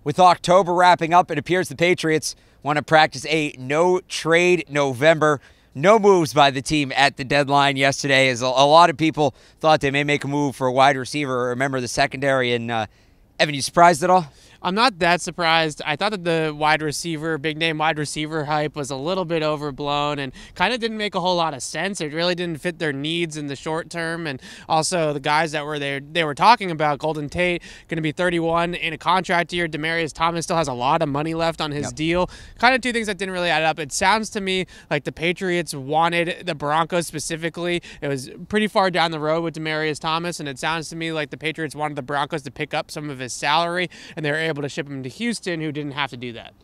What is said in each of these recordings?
With October wrapping up, it appears the Patriots want to practice a no-trade November. No moves by the team at the deadline yesterday, as a lot of people thought they may make a move for a wide receiver or a member of the secondary. And Evan, you surprised at all? I'm not that surprised. I thought that the big-name wide receiver hype was a little bit overblown and kind of didn't make a whole lot of sense. It really didn't fit their needs in the short term. And also the guys that were there, they were talking about Tate, going to be 31 in a contract year. Demaryius Thomas still has a lot of money left on his deal. Kind of two things that didn't really add up. It sounds to me like the Patriots wanted the Broncos specifically. It was pretty far down the road with Demaryius Thomas, and it sounds to me like the Patriots wanted the Broncos to pick up some of his salary, and they were able to ship him to Houston, who didn't have to do that.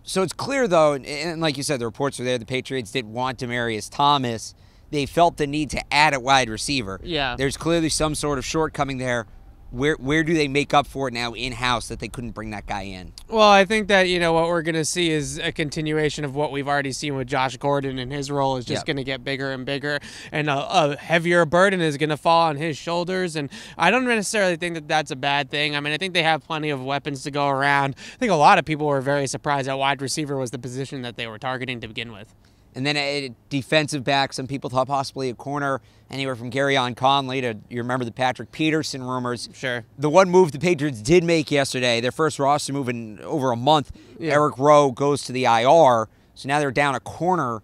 So it's clear, though, and like you said, the reports were there, the Patriots didn't want Demaryius Thomas. They felt the need to add a wide receiver. Yeah. There's clearly some sort of shortcoming there. Where do they make up for it now in-house that they couldn't bring that guy in? Well, I think that, what we're going to see is a continuation of what we've already seen with Josh Gordon, and his role is just going to get bigger and bigger, and a heavier burden is going to fall on his shoulders, and I don't necessarily think that that's a bad thing. I mean, I think they have plenty of weapons to go around. I think a lot of people were very surprised that wide receiver was the position that they were targeting to begin with. And then a defensive back, some people thought possibly a corner, anywhere from Garyon Conley to, you remember the Patrick Peterson rumors. Sure. The one move the Patriots did make yesterday, their first roster move in over a month, Eric Rowe goes to the IR, so now they're down a corner.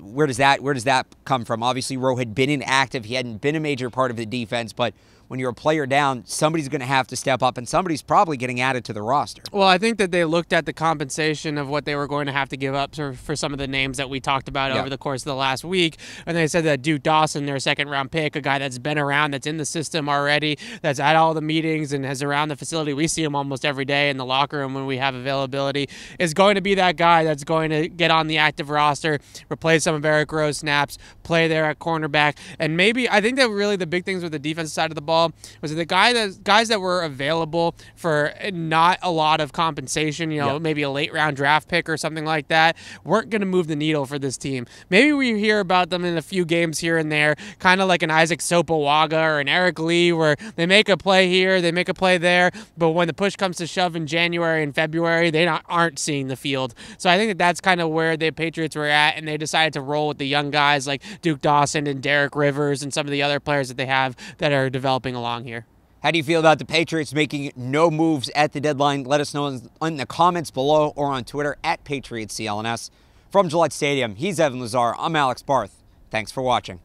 Where does that come from? Obviously, Rowe had been inactive. He hadn't been a major part of the defense, but when you're a player down, somebody's going to have to step up, and somebody's probably getting added to the roster. Well, I think that they looked at the compensation of what they were going to have to give up for some of the names that we talked about over the course of the last week, and they said that Duke Dawson, their second-round pick, a guy that's been around, that's in the system already, that's at all the meetings and is around the facility. We see him almost every day in the locker room when we have availability, is going to be that guy that's going to get on the active roster, replace some of Eric Rowe's snaps, play there at cornerback, and maybe I think that really the big things with the defensive side of the ball was the guys that were available for not a lot of compensation, maybe a late round draft pick or something like that, weren't going to move the needle for this team. Maybe we hear about them in a few games here and there, kind of like an Isaac Sopowaga or an Eric Lee, where they make a play here, they make a play there, but when the push comes to shove in January and February, they aren't seeing the field. So I think that that's kind of where the Patriots were at, and they decided to roll with the young guys like Duke Dawson and Derek Rivers and some of the other players that they have that are developing along here. How do you feel about the Patriots making no moves at the deadline? Let us know in the comments below or on Twitter @PatriotsCLNS. From Gillette Stadium, he's Evan Lazar. I'm Alex Barth. Thanks for watching.